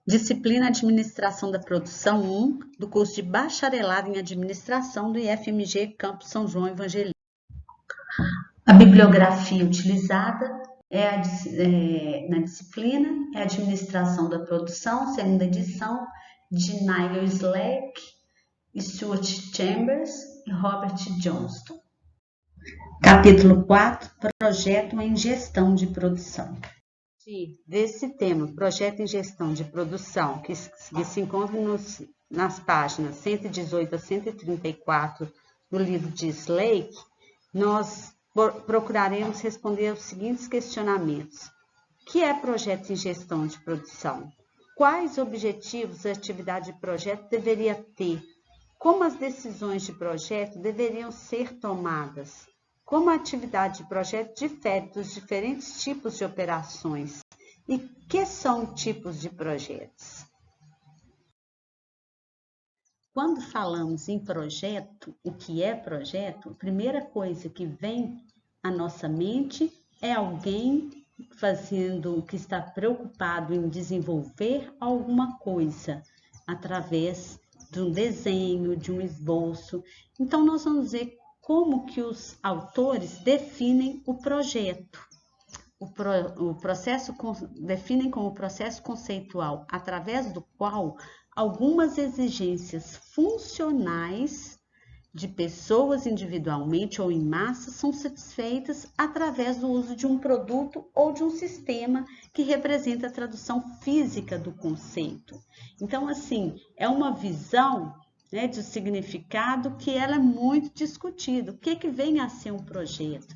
Disciplina Administração da Produção 1, do curso de Bacharelado em Administração do IFMG Campus São João Evangelista. A bibliografia utilizada na disciplina é Administração da Produção, segunda edição, de Nigel Slack, Stuart Chambers e Robert Johnston. Capítulo 4, Projeto em Gestão de Produção. Desse tema, Projeto em Gestão de Produção, que se encontra nas páginas 118 a 134 do livro de Slake, nós procuraremos responder aos seguintes questionamentos. O que é projeto em gestão de produção? Quais objetivos a atividade de projeto deveria ter? Como as decisões de projeto deveriam ser tomadas? Como a atividade de projeto difere dos diferentes tipos de operações? E que são tipos de projetos? Quando falamos em projeto, o que é projeto, a primeira coisa que vem à nossa mente é alguém que está preocupado em desenvolver alguma coisa através de um desenho, de um esboço. Então, nós vamos ver como que os autores definem o projeto. Definem como processo conceitual, através do qual algumas exigências funcionais de pessoas individualmente ou em massa são satisfeitas através do uso de um produto ou de um sistema que representa a tradução física do conceito. Então, assim, é uma visão de significado que ela é muito discutida. O que vem a ser um projeto,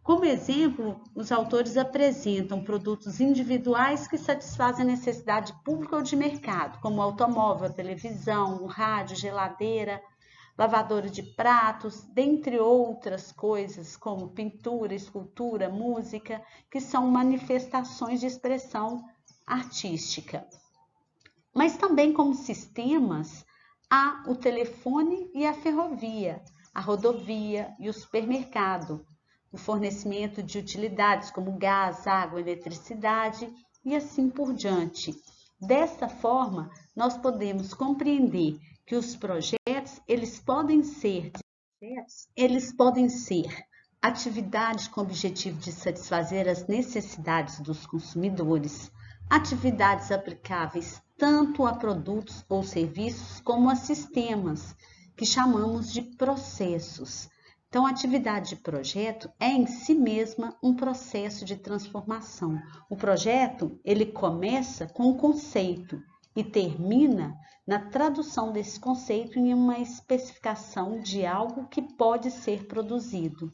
Como exemplo, os autores apresentam produtos individuais que satisfazem a necessidade pública ou de mercado, como automóvel, televisão, rádio, geladeira, lavadora de pratos, dentre outras coisas, como pintura, escultura, música, que são manifestações de expressão artística. Mas também como sistemas, há o telefone e a ferrovia, a rodovia e o supermercado, o fornecimento de utilidades como gás, água, eletricidade e assim por diante. Dessa forma, nós podemos compreender que os projetos, eles podem ser atividades com o objetivo de satisfazer as necessidades dos consumidores, atividades aplicáveis tanto a produtos ou serviços como a sistemas, que chamamos de processos. Então, a atividade de projeto é em si mesma um processo de transformação. O projeto, ele começa com um conceito e termina na tradução desse conceito em uma especificação de algo que pode ser produzido.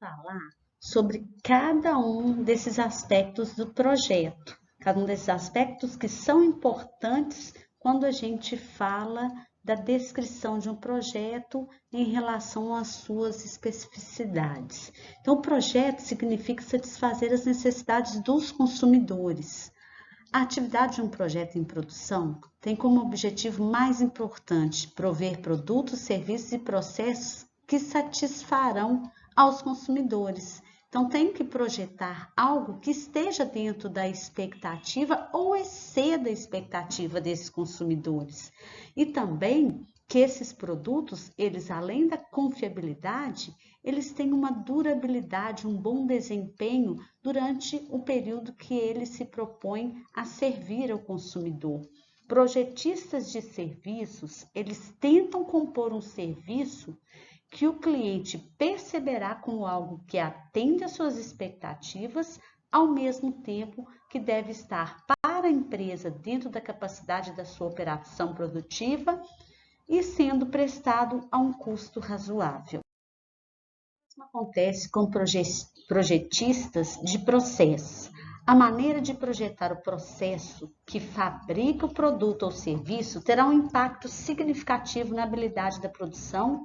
Vou falar sobre cada um desses aspectos do projeto, cada um desses aspectos que são importantes quando a gente fala da descrição de um projeto em relação às suas especificidades. Então, o projeto significa satisfazer as necessidades dos consumidores. A atividade de um projeto em produção tem como objetivo mais importante prover produtos, serviços e processos que satisfarão aos consumidores. Então, tem que projetar algo que esteja dentro da expectativa ou exceda a expectativa desses consumidores. E também que esses produtos, eles além da confiabilidade, eles têm uma durabilidade, um bom desempenho durante o período que ele se propõe a servir ao consumidor. Projetistas de serviços, eles tentam compor um serviço que o cliente perceberá como algo que atende às suas expectativas, ao mesmo tempo que deve estar para a empresa dentro da capacidade da sua operação produtiva e sendo prestado a um custo razoável. Isso acontece com projetistas de processos. A maneira de projetar o processo que fabrica o produto ou serviço terá um impacto significativo na habilidade da produção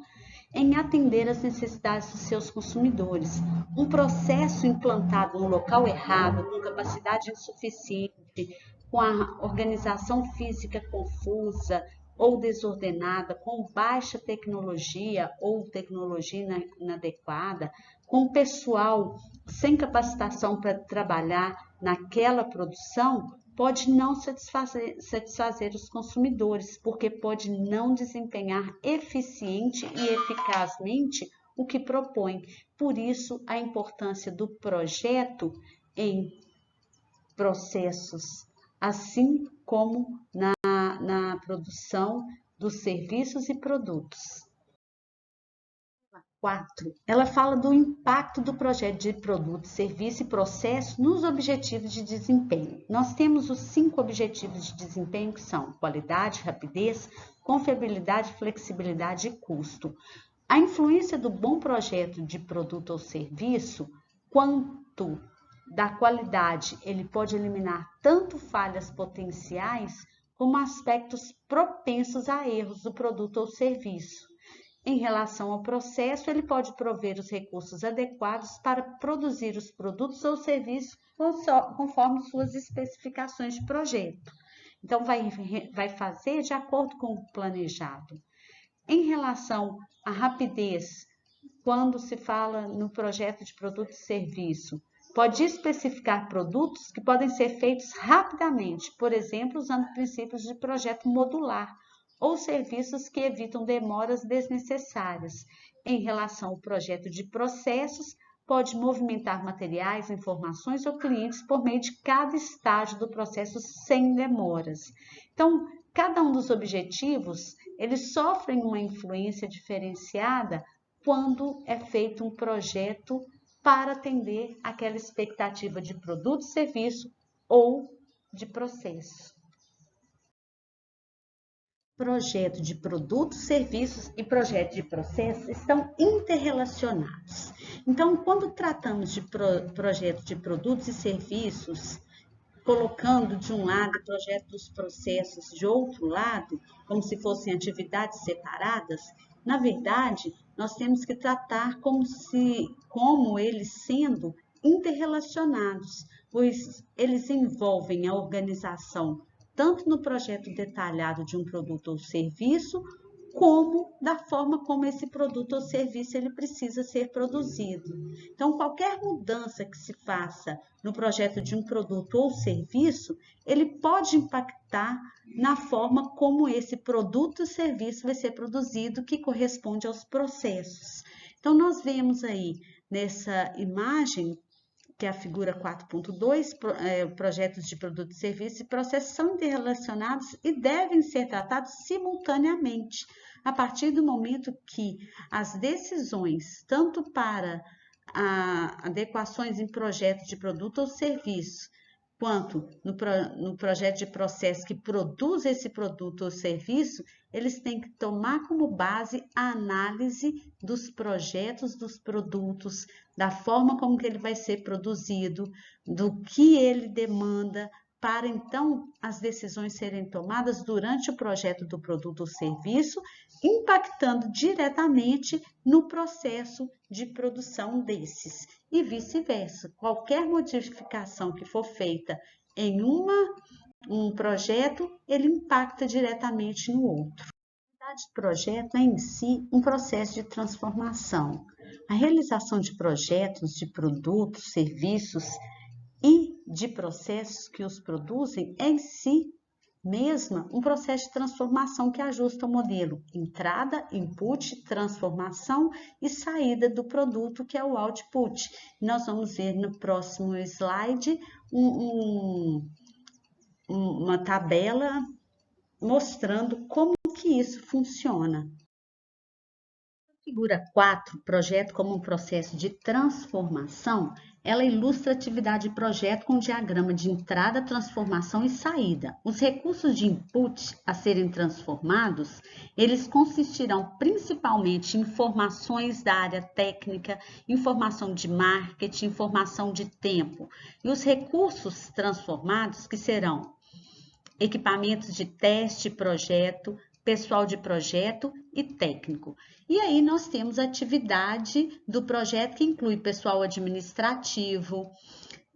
em atender às necessidades dos seus consumidores. Um processo implantado no local errado, com capacidade insuficiente, com a organização física confusa ou desordenada, com baixa tecnologia ou tecnologia inadequada, com pessoal sem capacitação para trabalhar naquela produção, pode não satisfazer os consumidores, porque pode não desempenhar eficiente e eficazmente o que propõe. Por isso, a importância do projeto em processos, assim como na produção dos serviços e produtos. 4. Ela fala do impacto do projeto de produto, serviço e processo nos objetivos de desempenho. Nós temos os 5 objetivos de desempenho que são qualidade, rapidez, confiabilidade, flexibilidade e custo. A influência do bom projeto de produto ou serviço, quanto da qualidade, ele pode eliminar tanto falhas potenciais como aspectos propensos a erros do produto ou serviço. Em relação ao processo, ele pode prover os recursos adequados para produzir os produtos ou serviços conforme suas especificações de projeto. Então, vai fazer de acordo com o planejado. Em relação à rapidez, quando se fala no projeto de produto e serviço, pode especificar produtos que podem ser feitos rapidamente, por exemplo, usando princípios de projeto modular, ou serviços que evitam demoras desnecessárias. Em relação ao projeto de processos, pode movimentar materiais, informações ou clientes por meio de cada estágio do processo sem demoras. Então, cada um dos objetivos, eles sofrem uma influência diferenciada quando é feito um projeto para atender aquela expectativa de produto, serviço ou de processo. Projeto de produtos, serviços e projeto de processo estão interrelacionados. Então, quando tratamos de projeto de produtos e serviços, colocando de um lado o projeto dos processos de outro lado, como se fossem atividades separadas, na verdade, nós temos que tratar como eles sendo interrelacionados, pois eles envolvem a organização tanto no projeto detalhado de um produto ou serviço, como da forma como esse produto ou serviço ele precisa ser produzido. Então, qualquer mudança que se faça no projeto de um produto ou serviço, ele pode impactar na forma como esse produto ou serviço vai ser produzido, que corresponde aos processos. Então, nós vemos aí nessa imagem, que é a figura 4.2, projetos de produto e serviço e processos são interrelacionados e devem ser tratados simultaneamente, a partir do momento que as decisões, tanto para adequações em projeto de produto ou serviço, quanto no projeto de processo que produz esse produto ou serviço, eles têm que tomar como base a análise dos projetos, dos produtos, da forma como que ele vai ser produzido, do que ele demanda, para então as decisões serem tomadas durante o projeto do produto ou serviço, impactando diretamente no processo de produção desses. E vice-versa, qualquer modificação que for feita em um projeto, ele impacta diretamente no outro. O projeto é em si um processo de transformação. A realização de projetos, de produtos, serviços e de processos que os produzem é em si mesma um processo de transformação que ajusta o modelo entrada, input, transformação e saída do produto, que é o output. Nós vamos ver no próximo slide uma tabela mostrando como que isso funciona. Figura 4, projeto como um processo de transformação, ela ilustra a atividade de projeto com um diagrama de entrada, transformação e saída. Os recursos de input a serem transformados, eles consistirão principalmente em informações da área técnica, informação de marketing, informação de tempo. E os recursos transformados, que serão equipamentos de teste, projeto, pessoal de projeto e técnico. E aí nós temos a atividade do projeto que inclui pessoal administrativo,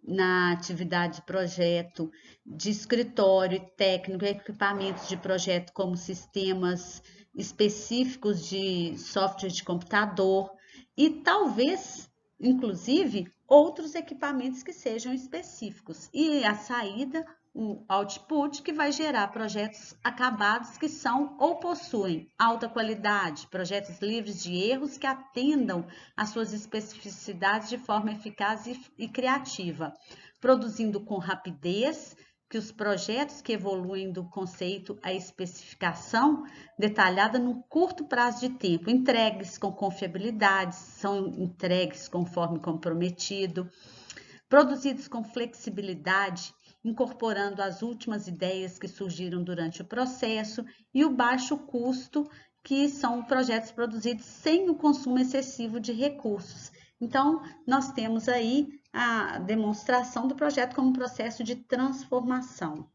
na atividade de projeto, de escritório e técnico, equipamentos de projeto como sistemas específicos de software de computador e talvez, inclusive, outros equipamentos que sejam específicos. E a saída, o output, que vai gerar projetos acabados que são ou possuem alta qualidade, projetos livres de erros que atendam às suas especificidades de forma eficaz e criativa, produzindo com rapidez que os projetos que evoluem do conceito à especificação detalhada num curto prazo de tempo, entregues com confiabilidade, são entregues conforme comprometido, produzidos com flexibilidade, incorporando as últimas ideias que surgiram durante o processo, e o baixo custo, que são projetos produzidos sem o consumo excessivo de recursos. Então, nós temos aí a demonstração do projeto como um processo de transformação.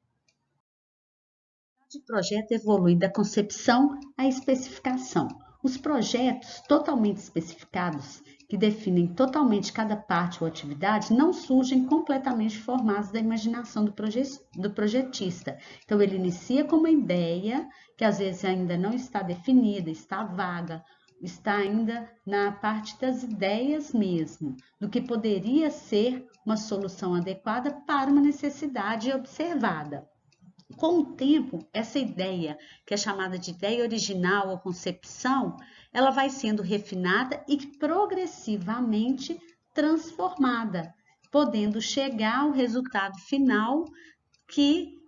O projeto evolui da concepção à especificação. Os projetos totalmente especificados, que definem totalmente cada parte ou atividade, não surgem completamente formados da imaginação do projetista. Então, ele inicia com uma ideia que às vezes ainda não está definida, está vaga, está ainda na parte das ideias mesmo, do que poderia ser uma solução adequada para uma necessidade observada. Com o tempo, essa ideia, que é chamada de ideia original ou concepção, ela vai sendo refinada e progressivamente transformada, podendo chegar ao resultado final, que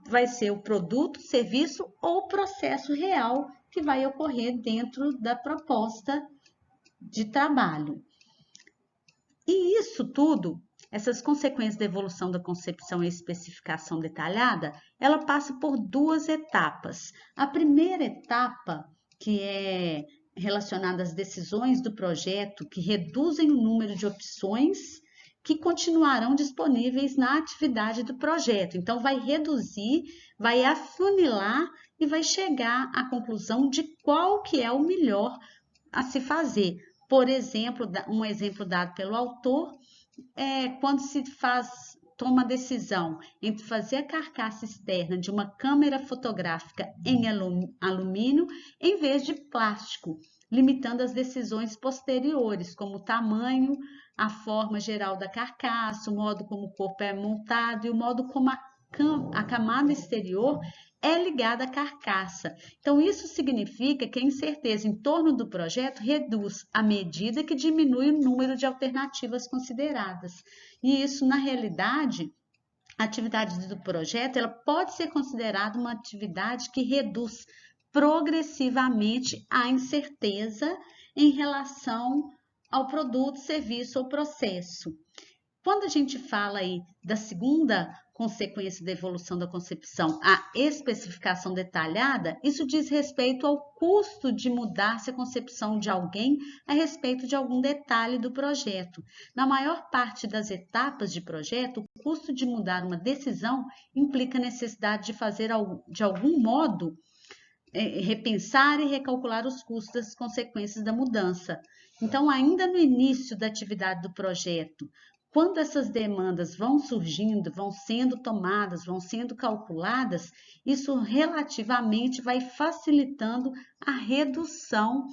vai ser o produto, serviço ou processo real que vai ocorrer dentro da proposta de trabalho. E isso tudo, essas consequências da evolução da concepção e especificação detalhada, ela passa por duas etapas. A primeira etapa, que é relacionada às decisões do projeto, que reduzem o número de opções que continuarão disponíveis na atividade do projeto. Então, vai reduzir, vai afunilar e vai chegar à conclusão de qual que é o melhor a se fazer. Por exemplo, um exemplo dado pelo autor, quando se toma a decisão entre fazer a carcaça externa de uma câmera fotográfica em alumínio em vez de plástico, limitando as decisões posteriores, como o tamanho, a forma geral da carcaça, o modo como o corpo é montado e o modo como a camada exterior é ligada à carcaça. Então, isso significa que a incerteza em torno do projeto reduz à medida que diminui o número de alternativas consideradas. E isso, na realidade, a atividade do projeto, ela pode ser considerada uma atividade que reduz progressivamente a incerteza em relação ao produto, serviço ou processo. Quando a gente fala aí da segunda consequência da evolução da concepção, a especificação detalhada, isso diz respeito ao custo de mudar-se a concepção de alguém a respeito de algum detalhe do projeto. Na maior parte das etapas de projeto, o custo de mudar uma decisão implica a necessidade de fazer, de algum modo, repensar e recalcular os custos das consequências da mudança. Então, ainda no início da atividade do projeto, quando essas demandas vão surgindo, vão sendo tomadas, vão sendo calculadas, isso relativamente vai facilitando a redução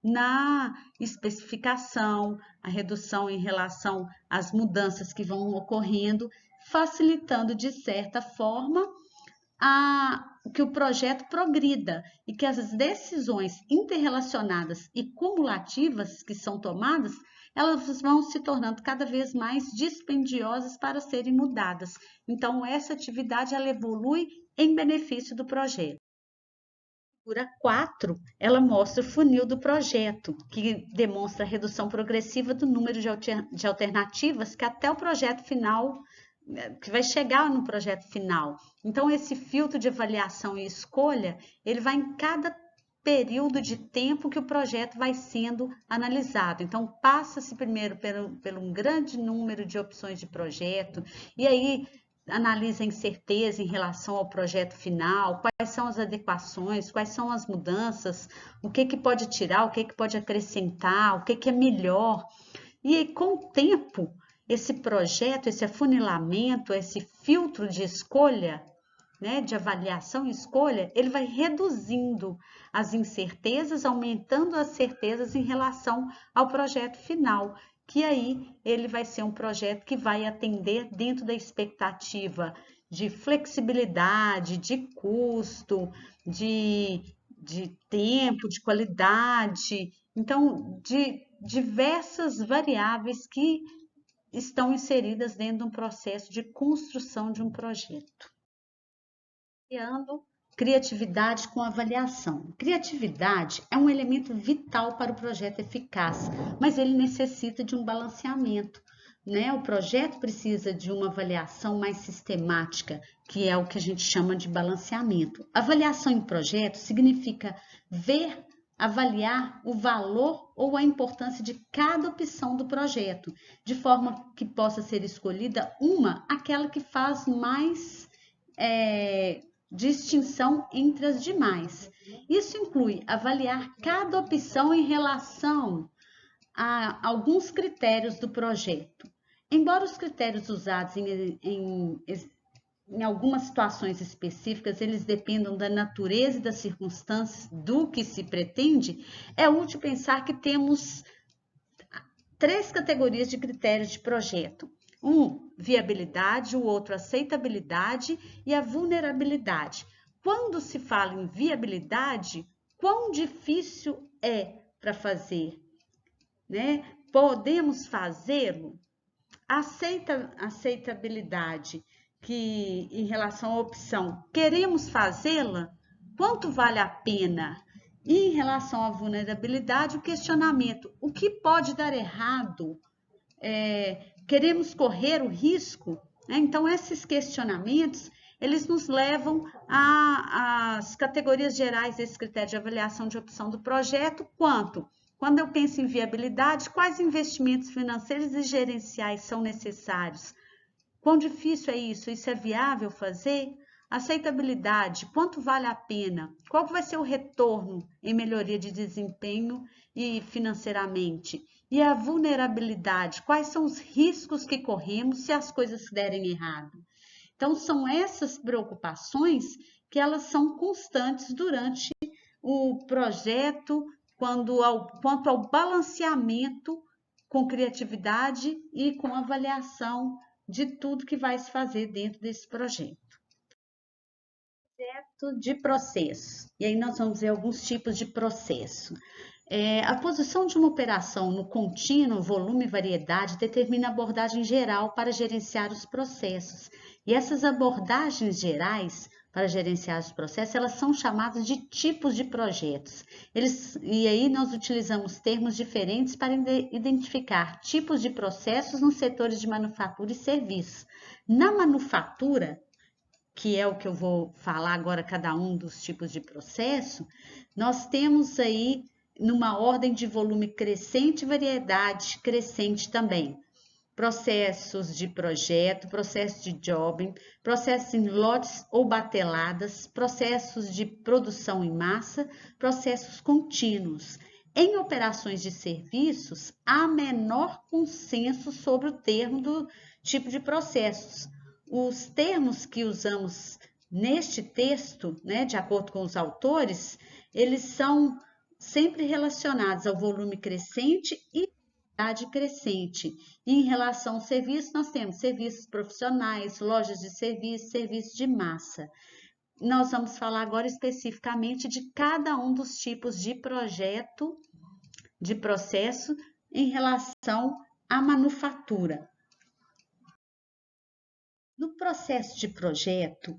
na especificação, a redução em relação às mudanças que vão ocorrendo, facilitando de certa forma que o projeto progrida e que as decisões interrelacionadas e cumulativas que são tomadas, elas vão se tornando cada vez mais dispendiosas para serem mudadas. Então, essa atividade ela evolui em benefício do projeto. A figura 4, ela mostra o funil do projeto, que demonstra a redução progressiva do número de alternativas que até o projeto final, que vai chegar no projeto final. Então, esse filtro de avaliação e escolha, ele vai em cada período de tempo que o projeto vai sendo analisado. Então, passa-se primeiro pelo um grande número de opções de projeto, e aí analisa a incerteza em relação ao projeto final, quais são as adequações, quais são as mudanças, o que pode tirar, o que pode acrescentar, o que é melhor. E aí, com o tempo, esse projeto, esse afunilamento, esse filtro de escolha, né, de avaliação e escolha, ele vai reduzindo as incertezas, aumentando as certezas em relação ao projeto final, que aí ele vai ser um projeto que vai atender dentro da expectativa de flexibilidade, de custo, de tempo, de qualidade, então, de diversas variáveis que estão inseridas dentro de um processo de construção de um projeto. Criando criatividade com avaliação. Criatividade é um elemento vital para o projeto eficaz, mas ele necessita de um balanceamento, né? O projeto precisa de uma avaliação mais sistemática, que é o que a gente chama de balanceamento. Avaliação em projeto significa avaliar o valor ou a importância de cada opção do projeto, de forma que possa ser escolhida aquela que faz mais distinção entre as demais. Isso inclui avaliar cada opção em relação a alguns critérios do projeto. Embora os critérios usados em algumas situações específicas, eles dependam da natureza e das circunstâncias do que se pretende, é útil pensar que temos 3 categorias de critérios de projeto. Viabilidade, o outro, aceitabilidade e a vulnerabilidade. Quando se fala em viabilidade, quão difícil é para fazer, né? Podemos fazê-lo? Aceitabilidade, que em relação à opção, queremos fazê-la? Quanto vale a pena? E em relação à vulnerabilidade, o questionamento, o que pode dar errado? Queremos correr o risco? Então, esses questionamentos, eles nos levam às categorias gerais desse critério de avaliação de opção do projeto, quando eu penso em viabilidade, quais investimentos financeiros e gerenciais são necessários? Quão difícil é isso? Isso é viável fazer? Aceitabilidade, quanto vale a pena? Qual vai ser o retorno em melhoria de desempenho e financeiramente? E a vulnerabilidade, quais são os riscos que corremos se as coisas derem errado? Então, são essas preocupações que elas são constantes durante o projeto, quanto ao balanceamento com criatividade e com avaliação de tudo que vai se fazer dentro desse projeto. Projeto de processo. E aí nós vamos ver alguns tipos de processo. A posição de uma operação no contínuo, volume e variedade determina a abordagem geral para gerenciar os processos. E essas abordagens gerais para gerenciar os processos, elas são chamadas de tipos de projetos. E aí nós utilizamos termos diferentes para identificar tipos de processos nos setores de manufatura e serviços. Na manufatura, que é o que eu vou falar agora, cada um dos tipos de processo, nós temos aí numa ordem de volume crescente e variedade crescente também. Processos de projeto, processos de jobbing, processos em lotes ou bateladas, processos de produção em massa, processos contínuos. Em operações de serviços, há menor consenso sobre o termo do tipo de processos. Os termos que usamos neste texto, né, de acordo com os autores, eles são sempre relacionados ao volume crescente e variedade crescente. E em relação ao serviço, nós temos serviços profissionais, lojas de serviço, serviço de massa. Nós vamos falar agora especificamente de cada um dos tipos de projeto, de processo, em relação à manufatura. No processo de projeto,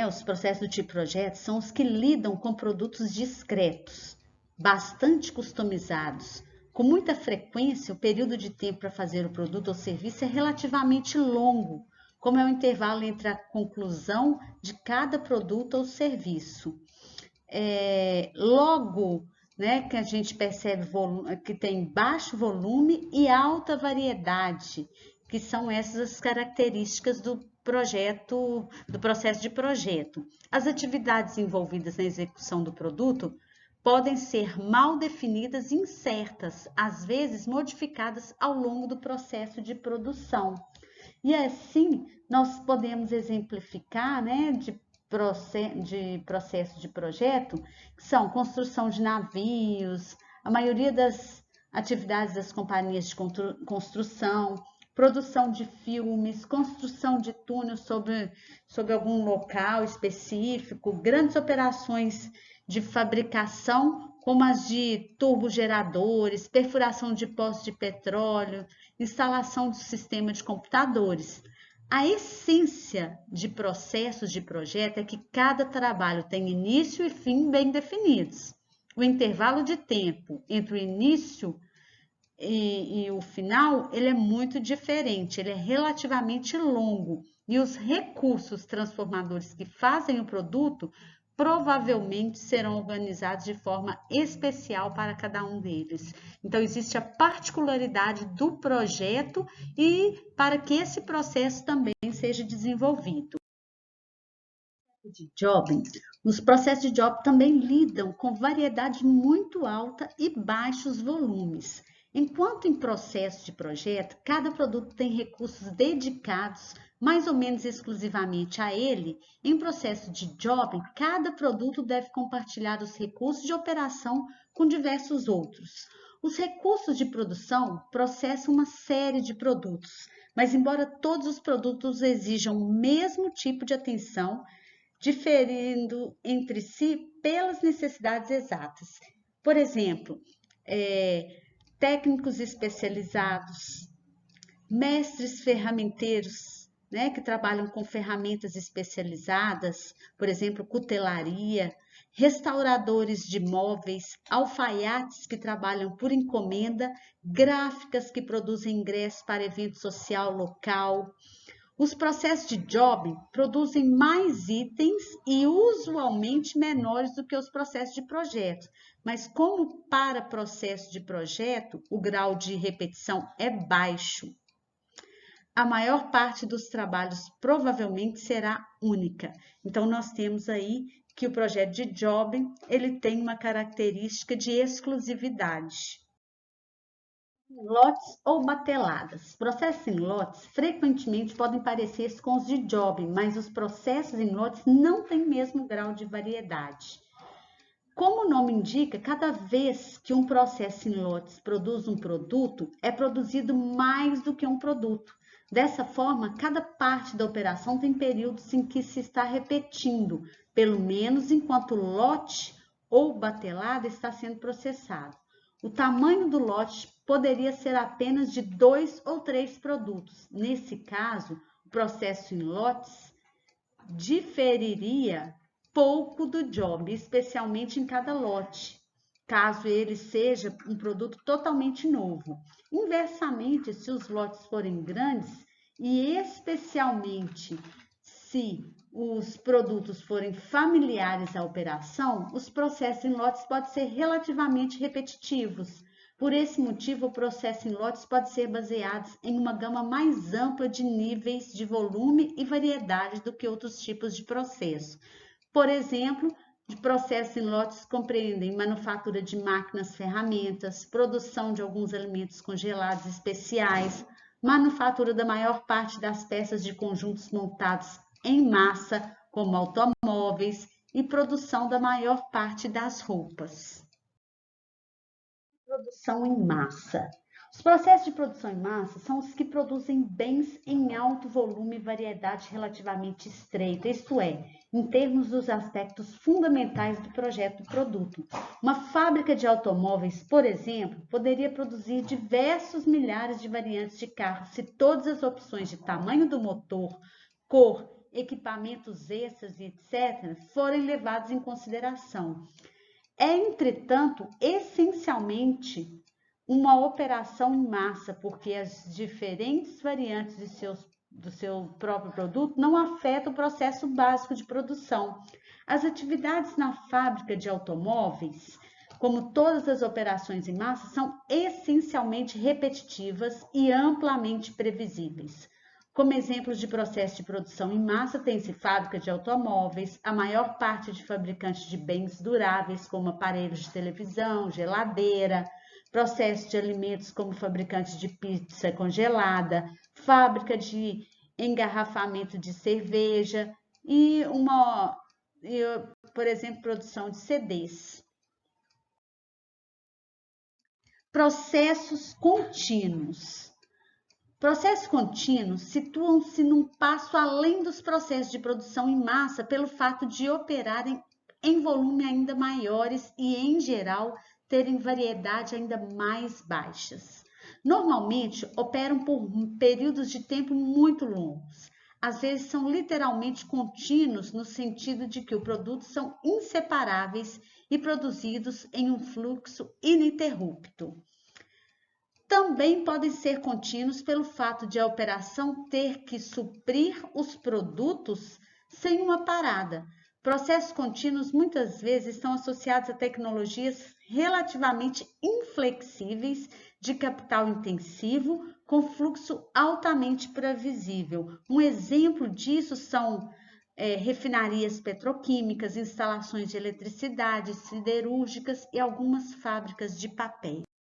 os processos do tipo projeto são os que lidam com produtos discretos, bastante customizados. Com muita frequência, o período de tempo para fazer o produto ou serviço é relativamente longo, como é o intervalo entre a conclusão de cada produto ou serviço. Logo, que a gente percebe que tem baixo volume e alta variedade, que são essas características do processo de projeto. As atividades envolvidas na execução do produto podem ser mal definidas e incertas, às vezes modificadas ao longo do processo de produção. E assim, nós podemos exemplificar, de processo de projeto, que são construção de navios, a maioria das atividades das companhias de construção, produção de filmes, construção de túneis sobre algum local específico, grandes operações de fabricação, como as de turbogeradores, perfuração de poços de petróleo, instalação do sistema de computadores. A essência de processos de projeto é que cada trabalho tem início e fim bem definidos. O intervalo de tempo entre o início e o final, ele é muito diferente, ele é relativamente longo. E os recursos transformadores que fazem o produto provavelmente serão organizados de forma especial para cada um deles. Então, existe a particularidade do projeto e para que esse processo também seja desenvolvido. De jobbing, os processos de job também lidam com variedade muito alta e baixos volumes. Enquanto em processo de projeto, cada produto tem recursos dedicados mais ou menos exclusivamente a ele, em processo de jobbing, cada produto deve compartilhar os recursos de operação com diversos outros. Os recursos de produção processam uma série de produtos, mas embora todos os produtos exijam o mesmo tipo de atenção, diferindo entre si pelas necessidades exatas. Por exemplo, técnicos especializados, mestres ferramenteiros, né, que trabalham com ferramentas especializadas, por exemplo, cutelaria, restauradores de móveis, alfaiates que trabalham por encomenda, gráficas que produzem ingressos para evento social local. Os processos de job produzem mais itens e usualmente menores do que os processos de projeto. Mas como para processo de projeto, o grau de repetição é baixo, a maior parte dos trabalhos provavelmente será única. Então, nós temos aí que o projeto de job, ele tem uma característica de exclusividade. Lotes ou bateladas. Processos em lotes frequentemente podem parecer com os de job, mas os processos em lotes não têm o mesmo grau de variedade. Como o nome indica, cada vez que um processo em lotes produz um produto, é produzido mais do que um produto. Dessa forma, cada parte da operação tem períodos em que se está repetindo, pelo menos enquanto o lote ou batelada está sendo processado. O tamanho do lote poderia ser apenas de 2 ou 3 produtos. Nesse caso, o processo em lotes diferiria pouco do job, especialmente em cada lote, caso ele seja um produto totalmente novo. Inversamente, se os lotes forem grandes e especialmente se os produtos forem familiares à operação, os processos em lotes podem ser relativamente repetitivos. Por esse motivo, o processo em lotes pode ser baseado em uma gama mais ampla de níveis de volume e variedade do que outros tipos de processo. Por exemplo, de processos em lotes compreendem manufatura de máquinas, ferramentas, produção de alguns alimentos congelados especiais, manufatura da maior parte das peças de conjuntos montados em massa, como automóveis, e produção da maior parte das roupas. Produção em massa. Os processos de produção em massa são os que produzem bens em alto volume e variedade relativamente estreita, isto é, em termos dos aspectos fundamentais do projeto do produto. Uma fábrica de automóveis, por exemplo, poderia produzir diversos milhares de variantes de carros se todas as opções de tamanho do motor, cor, equipamentos extras e etc. forem levados em consideração. É, entretanto, essencialmente uma operação em massa, porque as diferentes variantes do seu próprio produto não afetam o processo básico de produção. As atividades na fábrica de automóveis, como todas as operações em massa, são essencialmente repetitivas e amplamente previsíveis. Como exemplos de processo de produção em massa, tem-se fábrica de automóveis, a maior parte de fabricantes de bens duráveis, como aparelhos de televisão, geladeira, processo de alimentos como fabricantes de pizza congelada, fábrica de engarrafamento de cerveja e por exemplo, produção de CDs. Processos contínuos. Processos contínuos situam-se num passo além dos processos de produção em massa pelo fato de operarem em volume ainda maiores e, em geral, terem variedade ainda mais baixas. Normalmente, operam por períodos de tempo muito longos. Às vezes são literalmente contínuos no sentido de que os produtos são inseparáveis e produzidos em um fluxo ininterrupto. Também podem ser contínuos pelo fato de a operação ter que suprir os produtos sem uma parada. Processos contínuos muitas vezes estão associados a tecnologias relativamente inflexíveis, de capital intensivo, com fluxo altamente previsível. Um exemplo disso são refinarias petroquímicas, instalações de eletricidade, siderúrgicas e algumas fábricas de papel.